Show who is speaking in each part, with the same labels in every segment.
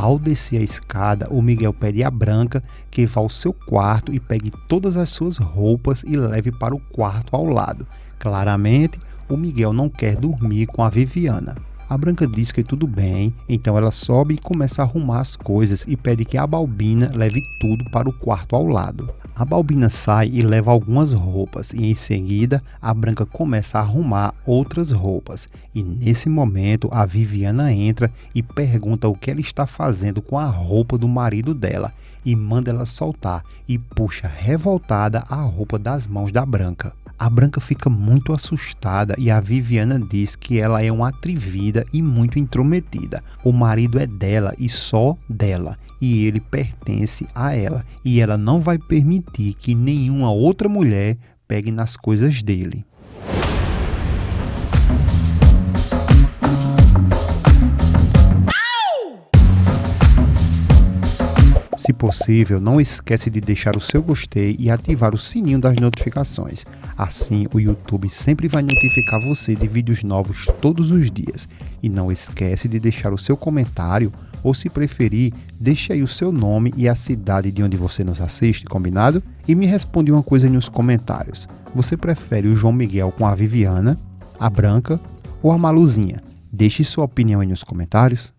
Speaker 1: Ao descer a escada, o Miguel pede a Branca que vá ao seu quarto e pegue todas as suas roupas e leve para o quarto ao lado. Claramente, o Miguel não quer dormir com a Viviana. A Branca diz que tudo bem, então ela sobe e começa a arrumar as coisas e pede que a Balbina leve tudo para o quarto ao lado. A Balbina sai e leva algumas roupas e em seguida a Branca começa a arrumar outras roupas. E nesse momento a Viviana entra e pergunta o que ela está fazendo com a roupa do marido dela e manda ela soltar e puxa revoltada a roupa das mãos da Branca. A Branca fica muito assustada e a Viviana diz que ela é uma atrevida e muito intrometida. O marido é dela e só dela, e ele pertence a ela, e ela não vai permitir que nenhuma outra mulher pegue nas coisas dele. Se possível, não esquece de deixar o seu gostei e ativar o sininho das notificações. Assim, o YouTube sempre vai notificar você de vídeos novos todos os dias. E não esquece de deixar o seu comentário ou, se preferir, deixe aí o seu nome e a cidade de onde você nos assiste, combinado? E me responde uma coisa nos comentários. Você prefere o João Miguel com a Viviana, a Branca ou a Maluzinha? Deixe sua opinião aí nos comentários.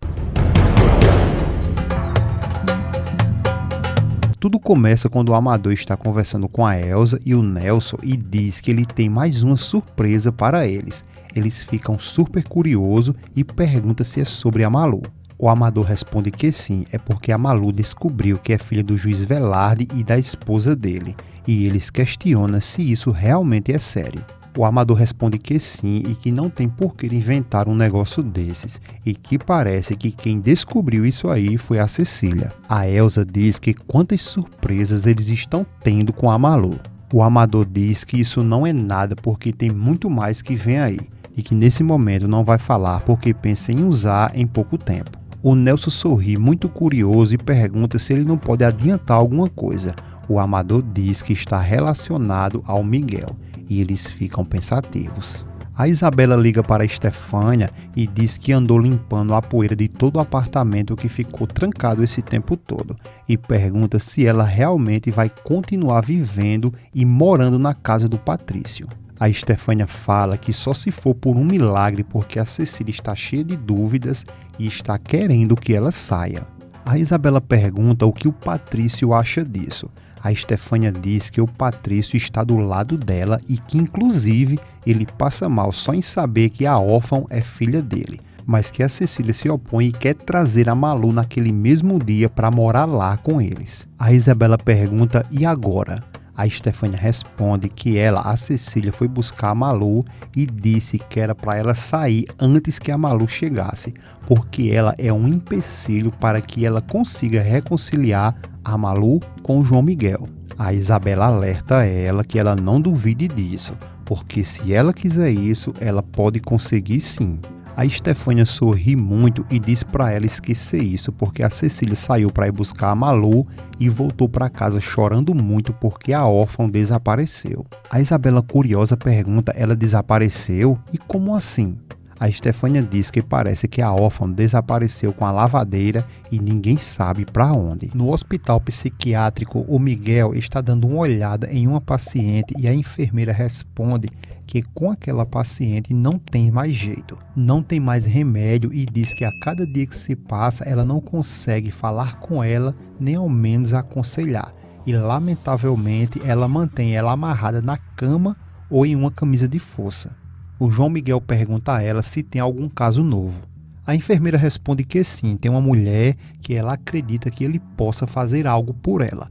Speaker 1: Tudo começa quando o Amador está conversando com a Elsa e o Nelson e diz que ele tem mais uma surpresa para eles. Eles ficam super curiosos e perguntam se é sobre a Malu. O Amador responde que sim, é porque a Malu descobriu que é filha do juiz Velarde e da esposa dele. E eles questionam se isso realmente é sério. O Amador responde que sim e que não tem por que inventar um negócio desses e que parece que quem descobriu isso aí foi a Cecília. A Elsa diz que quantas surpresas eles estão tendo com a Malu. O Amador diz que isso não é nada porque tem muito mais que vem aí e que nesse momento não vai falar porque pensa em usar em pouco tempo. O Nelson sorri muito curioso e pergunta se ele não pode adiantar alguma coisa. O Amador diz que está relacionado ao Miguel. E eles ficam pensativos. A Isabela liga para a Estefânia e diz que andou limpando a poeira de todo o apartamento que ficou trancado esse tempo todo e pergunta se ela realmente vai continuar vivendo e morando na casa do Patrício. A Estefânia fala que só se for por um milagre porque a Cecília está cheia de dúvidas e está querendo que ela saia. A Isabela pergunta o que o Patrício acha disso. A Estefânia diz que o Patrício está do lado dela e que, inclusive, ele passa mal só em saber que a órfã é filha dele, mas que a Cecília se opõe e quer trazer a Malu naquele mesmo dia para morar lá com eles. A Isabela pergunta, e agora? A Estefânia responde que ela, a Cecília, foi buscar a Malu e disse que era para ela sair antes que a Malu chegasse, porque ela é um empecilho para que ela consiga reconciliar a Malu com o João Miguel. A Isabela alerta ela que ela não duvide disso, porque se ela quiser isso, ela pode conseguir sim. A Estefânia sorri muito e diz para ela esquecer isso, porque a Cecília saiu para ir buscar a Malu e voltou para casa chorando muito porque a órfã desapareceu. A Isabela, curiosa, pergunta, ela desapareceu? E como assim? A Estefânia diz que parece que a órfã desapareceu com a lavadeira e ninguém sabe para onde. No hospital psiquiátrico, o Miguel está dando uma olhada em uma paciente e a enfermeira responde que com aquela paciente não tem mais jeito, não tem mais remédio e diz que a cada dia que se passa ela não consegue falar com ela, nem ao menos aconselhar. E lamentavelmente ela mantém ela amarrada na cama ou em uma camisa de força. O João Miguel pergunta a ela se tem algum caso novo. A enfermeira responde que sim, tem uma mulher que ela acredita que ele possa fazer algo por ela.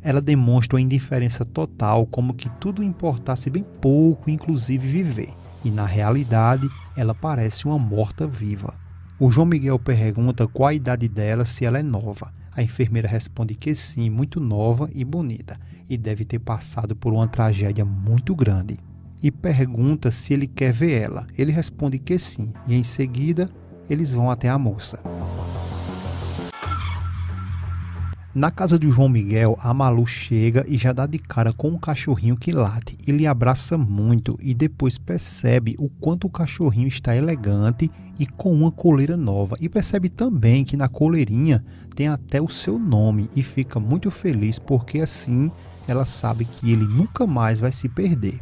Speaker 1: Ela demonstra uma indiferença total, como que tudo importasse bem pouco, inclusive viver. E na realidade, ela parece uma morta-viva. O João Miguel pergunta qual a idade dela, se ela é nova. A enfermeira responde que sim, muito nova e bonita, e deve ter passado por uma tragédia muito grande. E pergunta se ele quer ver ela. Ele responde que sim, e em seguida eles vão até a moça. Na casa de João Miguel, a Malu chega e já dá de cara com um cachorrinho que late. Ele abraça muito e depois percebe o quanto o cachorrinho está elegante e com uma coleira nova, e percebe também que na coleirinha tem até o seu nome e fica muito feliz porque assim ela sabe que ele nunca mais vai se perder.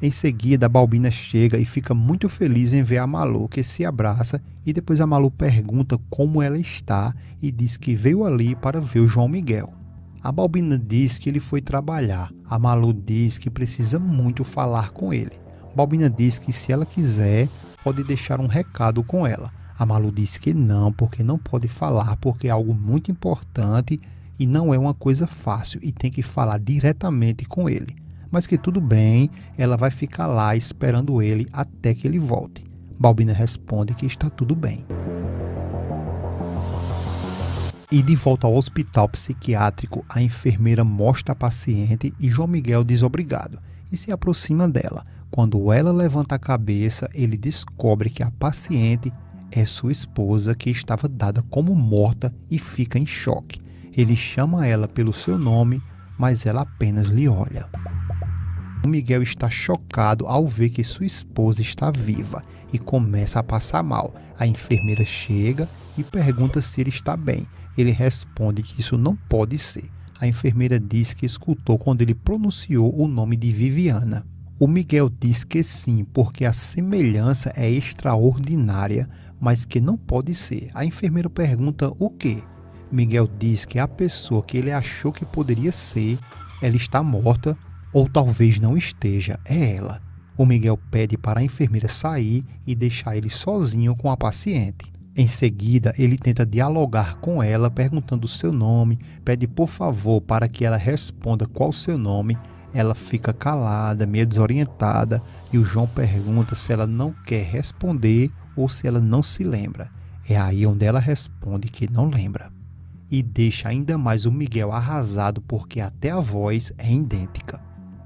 Speaker 1: Em seguida, a Balbina chega e fica muito feliz em ver a Malu, que se abraça, e depois a Malu pergunta como ela está e diz que veio ali para ver o João Miguel. A Balbina diz que ele foi trabalhar. A Malu diz que precisa muito falar com ele. Balbina diz que se ela quiser, pode deixar um recado com ela. A Malu diz que não, porque não pode falar, porque é algo muito importante e não é uma coisa fácil e tem que falar diretamente com ele. Mas que tudo bem, ela vai ficar lá esperando ele até que ele volte. Balbina responde que está tudo bem. E de volta ao hospital psiquiátrico, a enfermeira mostra a paciente e João Miguel diz obrigado e se aproxima dela. Quando ela levanta a cabeça, ele descobre que a paciente é sua esposa, que estava dada como morta, e fica em choque. Ele chama ela pelo seu nome, mas ela apenas lhe olha. O Miguel está chocado ao ver que sua esposa está viva e começa a passar mal. A enfermeira chega e pergunta se ele está bem. Ele responde que isso não pode ser. A enfermeira diz que escutou quando ele pronunciou o nome de Viviana. O Miguel diz que sim, porque a semelhança é extraordinária, mas que não pode ser. A enfermeira pergunta o quê? Miguel diz que a pessoa que ele achou que poderia ser, ela está morta, ou talvez não esteja, é ela. O Miguel pede para a enfermeira sair e deixar ele sozinho com a paciente. Em seguida, ele tenta dialogar com ela, perguntando o seu nome, pede por favor para que ela responda qual o seu nome. Ela fica calada, meio desorientada, e o João pergunta se ela não quer responder ou se ela não se lembra. É aí onde ela responde que não lembra. E deixa ainda mais o Miguel arrasado porque até a voz é idêntica.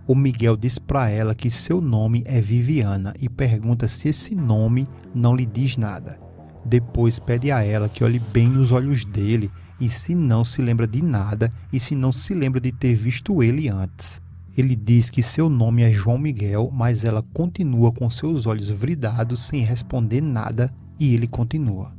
Speaker 1: O Miguel diz para ela que seu nome é Viviana e pergunta se esse nome não lhe diz nada. Depois pede a ela que olhe bem nos olhos dele e se não se lembra de nada e se não se lembra de ter visto ele antes. Ele diz que seu nome é João Miguel, mas ela continua com seus olhos vidrados sem responder nada e ele continua.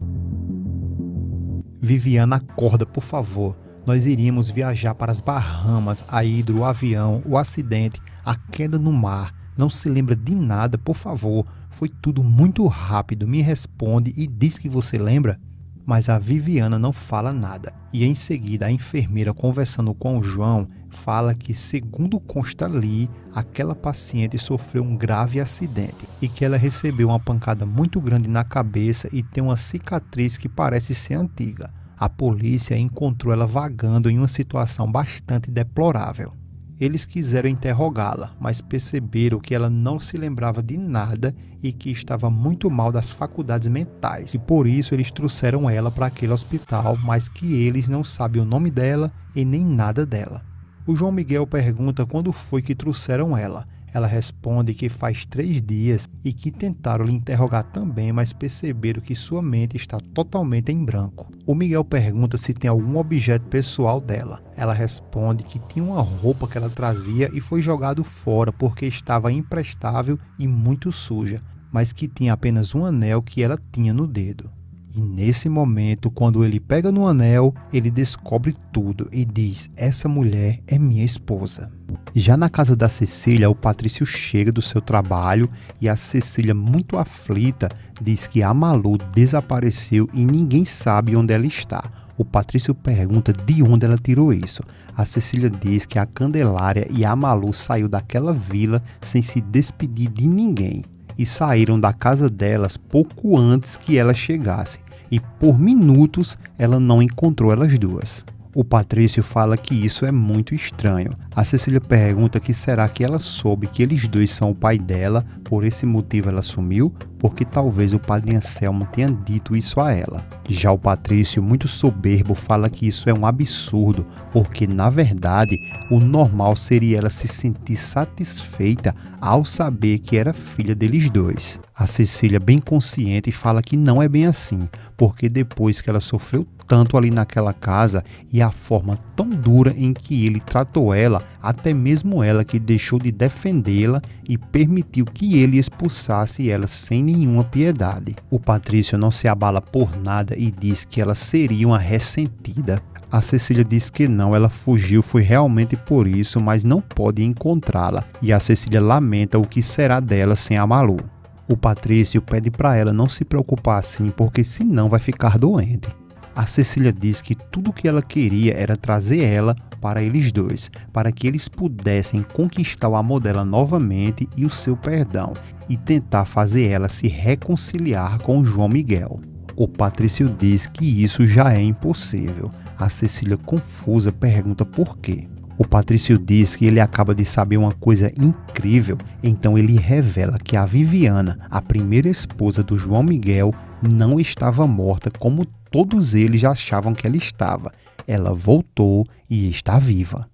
Speaker 1: Viviana, acorda, por favor. Nós iríamos viajar para as Bahamas, a ida, o avião, o acidente, a queda no mar. Não se lembra de nada, por favor. Foi tudo muito rápido. Me responde e diz que você lembra. Mas a Viviana não fala nada. E em seguida a enfermeira, conversando com o João, fala que, segundo consta ali, aquela paciente sofreu um grave acidente e que ela recebeu uma pancada muito grande na cabeça e tem uma cicatriz que parece ser antiga. A polícia encontrou ela vagando em uma situação bastante deplorável. Eles quiseram interrogá-la, mas perceberam que ela não se lembrava de nada e que estava muito mal das faculdades mentais. E por isso eles trouxeram ela para aquele hospital, mas que eles não sabem o nome dela e nem nada dela. O João Miguel pergunta quando foi que trouxeram ela. Ela responde que faz 3 dias e que tentaram lhe interrogar também, mas perceberam que sua mente está totalmente em branco. O Miguel pergunta se tem algum objeto pessoal dela. Ela responde que tinha uma roupa que ela trazia e foi jogado fora porque estava imprestável e muito suja, mas que tinha apenas um anel que ela tinha no dedo. E nesse momento, quando ele pega no anel, ele descobre tudo e diz: essa mulher é minha esposa. Já na casa da Cecília, o Patrício chega do seu trabalho e a Cecília, muito aflita, diz que a Malu desapareceu e ninguém sabe onde ela está. O Patrício pergunta de onde ela tirou isso. A Cecília diz que a Candelária e a Malu saiu daquela vila sem se despedir de ninguém e saíram da casa delas pouco antes que ela chegasse. E por minutos ela não encontrou elas duas. O Patrício fala que isso é muito estranho. A Cecília pergunta que será que ela soube que eles dois são o pai dela, por esse motivo ela sumiu, porque talvez o padre Anselmo tenha dito isso a ela. Já o Patrício, muito soberbo, fala que isso é um absurdo, porque na verdade o normal seria ela se sentir satisfeita ao saber que era filha deles dois. A Cecília, bem consciente, fala que não é bem assim, porque depois que ela sofreu tanto ali naquela casa e a forma tão dura em que ele tratou ela, até mesmo ela que deixou de defendê-la e permitiu que ele expulsasse ela sem nenhuma piedade. O Patrício não se abala por nada e diz que ela seria uma ressentida. A Cecília diz que não, ela fugiu, foi realmente por isso, mas não pode encontrá-la. E a Cecília lamenta o que será dela sem a Malu. O Patrício pede para ela não se preocupar assim, porque senão vai ficar doente. A Cecília diz que tudo o que ela queria era trazer ela para eles dois, para que eles pudessem conquistar o amor dela novamente e o seu perdão, e tentar fazer ela se reconciliar com o João Miguel. O Patrício diz que isso já é impossível. A Cecília, confusa, pergunta por quê. O Patrício diz que ele acaba de saber uma coisa incrível, então ele revela que a Viviana, a primeira esposa do João Miguel, não estava morta como todos eles já achavam que ela estava. Ela voltou e está viva.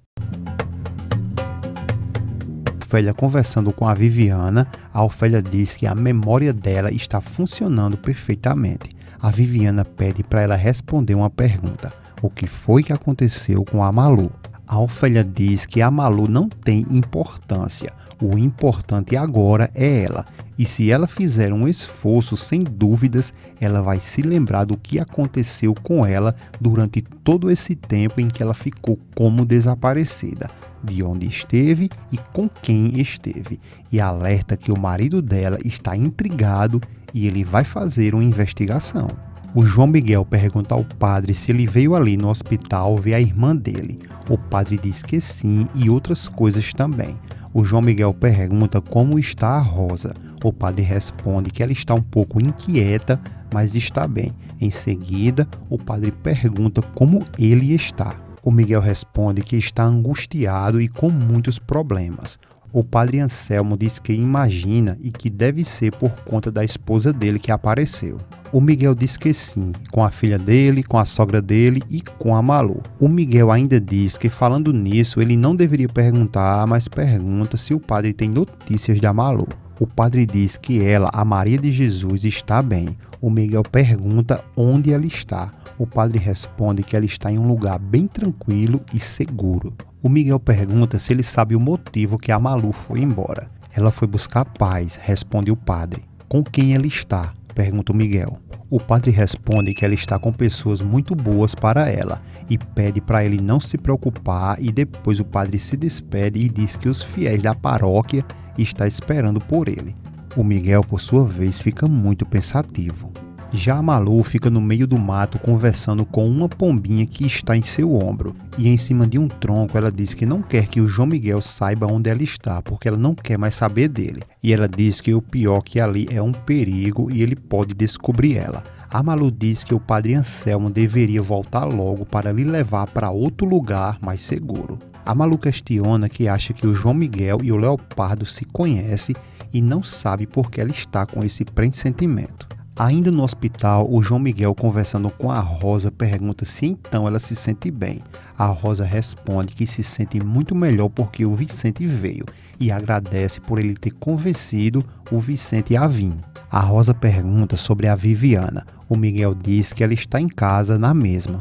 Speaker 1: Ofélia conversando com a Viviana, a Ofélia diz que a memória dela está funcionando perfeitamente. A Viviana pede para ela responder uma pergunta: o que foi que aconteceu com a Malu? A Ofélia diz que a Malu não tem importância, o importante agora é ela, e se ela fizer um esforço, sem dúvidas, ela vai se lembrar do que aconteceu com ela durante todo esse tempo em que ela ficou como desaparecida, de onde esteve e com quem esteve, e alerta que o marido dela está intrigado e ele vai fazer uma investigação. O João Miguel pergunta ao padre se ele veio ali no hospital ver a irmã dele. O padre diz que sim e outras coisas também. O João Miguel pergunta como está a Rosa. O padre responde que ela está um pouco inquieta, mas está bem. Em seguida, o padre pergunta como ele está. O Miguel responde que está angustiado e com muitos problemas. O padre Anselmo diz que imagina e que deve ser por conta da esposa dele que apareceu. O Miguel diz que sim, com a filha dele, com a sogra dele e com a Malu. O Miguel ainda diz que, falando nisso, ele não deveria perguntar, mas pergunta se o padre tem notícias da Malu. O padre diz que ela, a Maria de Jesus, está bem. O Miguel pergunta onde ela está. O padre responde que ela está em um lugar bem tranquilo e seguro. O Miguel pergunta se ele sabe o motivo que a Malu foi embora. Ela foi buscar paz, responde o padre. Com quem ela está? Pergunta o Miguel. O padre responde que ela está com pessoas muito boas para ela e pede para ele não se preocupar, e depois o padre se despede e diz que os fiéis da paróquia estão esperando por ele. O Miguel, por sua vez, fica muito pensativo. Já a Malu fica no meio do mato conversando com uma pombinha que está em seu ombro, e em cima de um tronco ela diz que não quer que o João Miguel saiba onde ela está, porque ela não quer mais saber dele. E ela diz que o pior que ali é um perigo e ele pode descobrir ela. A Malu diz que o padre Anselmo deveria voltar logo para lhe levar para outro lugar mais seguro. A Malu questiona que acha que o João Miguel e o Leopardo se conhecem e não sabe por que ela está com esse pressentimento. Ainda no hospital, o João Miguel, conversando com a Rosa, pergunta se então ela se sente bem. A Rosa responde que se sente muito melhor porque o Vicente veio e agradece por ele ter convencido o Vicente a vir. A Rosa pergunta sobre a Viviana. O Miguel diz que ela está em casa na mesma.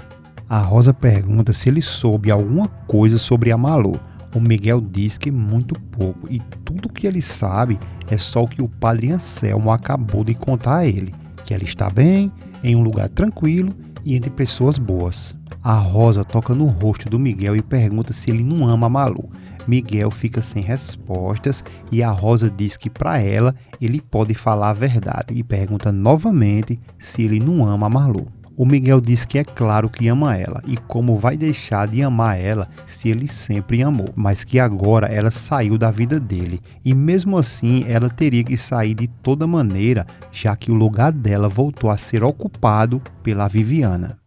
Speaker 1: A Rosa pergunta se ele soube alguma coisa sobre a Malu. O Miguel diz que muito pouco e tudo que ele sabe é só o que o padre Anselmo acabou de contar a ele. Que ela está bem, em um lugar tranquilo e entre pessoas boas. A Rosa toca no rosto do Miguel e pergunta se ele não ama a Malu. Miguel fica sem respostas e a Rosa diz que para ela ele pode falar a verdade e pergunta novamente se ele não ama a Malu. O Miguel diz que é claro que ama ela e como vai deixar de amar ela se ele sempre amou, mas que agora ela saiu da vida dele e mesmo assim ela teria que sair de toda maneira, já que o lugar dela voltou a ser ocupado pela Viviana.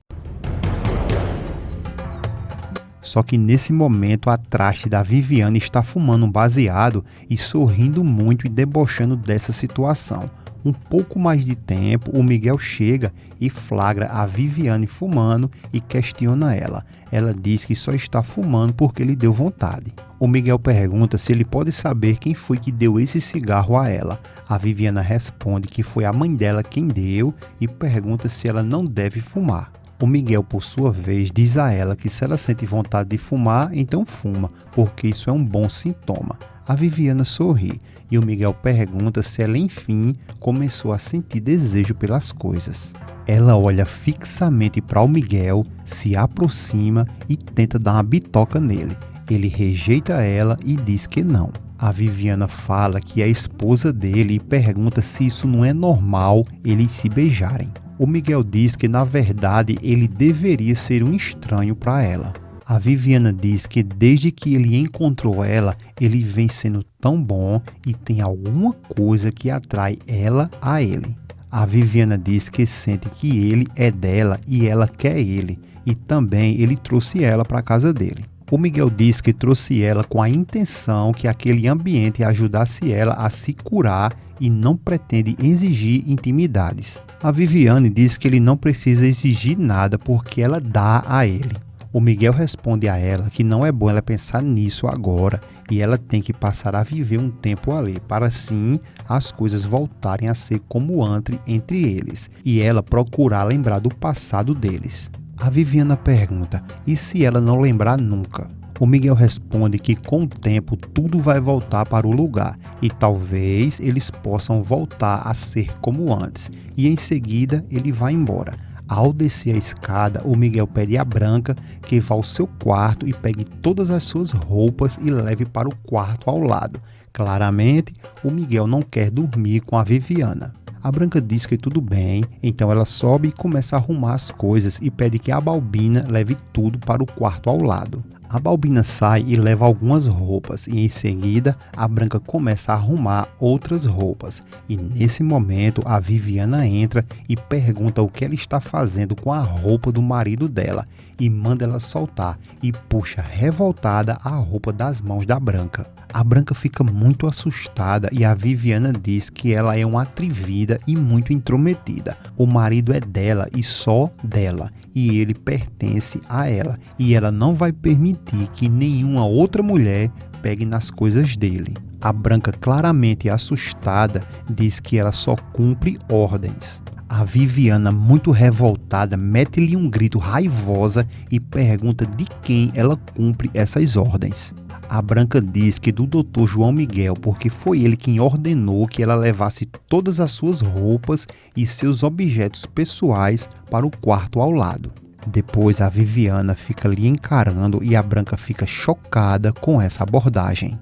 Speaker 1: Só que nesse momento a traste da Viviana está fumando um baseado e sorrindo muito e debochando dessa situação. Um pouco mais de tempo, o Miguel chega e flagra a Viviane fumando e questiona ela. Ela diz que só está fumando porque lhe deu vontade. O Miguel pergunta se ele pode saber quem foi que deu esse cigarro a ela. A Viviana responde que foi a mãe dela quem deu e pergunta se ela não deve fumar. O Miguel, por sua vez, diz a ela que se ela sente vontade de fumar, então fuma, porque isso é um bom sintoma. A Viviana sorri e o Miguel pergunta se ela, enfim, começou a sentir desejo pelas coisas. Ela olha fixamente para o Miguel, se aproxima e tenta dar uma bitoca nele. Ele rejeita ela e diz que não. A Viviana fala que é a esposa dele e pergunta se isso não é normal eles se beijarem. O Miguel diz que na verdade ele deveria ser um estranho para ela. A Viviana diz que desde que ele encontrou ela, ele vem sendo tão bom e tem alguma coisa que atrai ela a ele. A Viviana diz que sente que ele é dela e ela quer ele, e também ele trouxe ela para a casa dele. O Miguel diz que trouxe ela com a intenção que aquele ambiente ajudasse ela a se curar e não pretende exigir intimidades. A Viviane diz que ele não precisa exigir nada porque ela dá a ele. O Miguel responde a ela que não é bom ela pensar nisso agora e ela tem que passar a viver um tempo ali para assim as coisas voltarem a ser como antes entre eles e ela procurar lembrar do passado deles. A Viviana pergunta, e se ela não lembrar nunca? O Miguel responde que com o tempo tudo vai voltar para o lugar e talvez eles possam voltar a ser como antes e em seguida ele vai embora. Ao descer a escada, o Miguel pede a Branca que vá ao seu quarto e pegue todas as suas roupas e leve para o quarto ao lado. Claramente, o Miguel não quer dormir com a Viviana. A Branca diz que tudo bem, então ela sobe e começa a arrumar as coisas e pede que a Balbina leve tudo para o quarto ao lado. A Balbina sai e leva algumas roupas e em seguida a Branca começa a arrumar outras roupas. E nesse momento a Viviana entra e pergunta o que ela está fazendo com a roupa do marido dela e manda ela soltar e puxa revoltada a roupa das mãos da Branca. A Branca fica muito assustada e a Viviana diz que ela é uma atrevida e muito intrometida. O marido é dela e só dela, e ele pertence a ela, e ela não vai permitir que nenhuma outra mulher pegue nas coisas dele. A Branca, claramente assustada, diz que ela só cumpre ordens. A Viviana, muito revoltada, mete-lhe um grito raivosa e pergunta de quem ela cumpre essas ordens. A Branca diz que do Dr. João Miguel, porque foi ele quem ordenou que ela levasse todas as suas roupas e seus objetos pessoais para o quarto ao lado. Depois a Viviana fica lhe encarando e a Branca fica chocada com essa abordagem.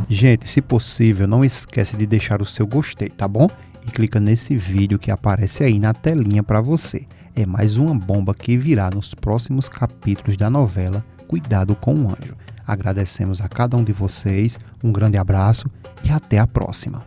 Speaker 1: Gente, se possível, não esquece de deixar o seu gostei, tá bom? E clica nesse vídeo que aparece aí na telinha para você. É mais uma bomba que virá nos próximos capítulos da novela Cuidado com o Anjo. Agradecemos a cada um de vocês, um grande abraço e até a próxima.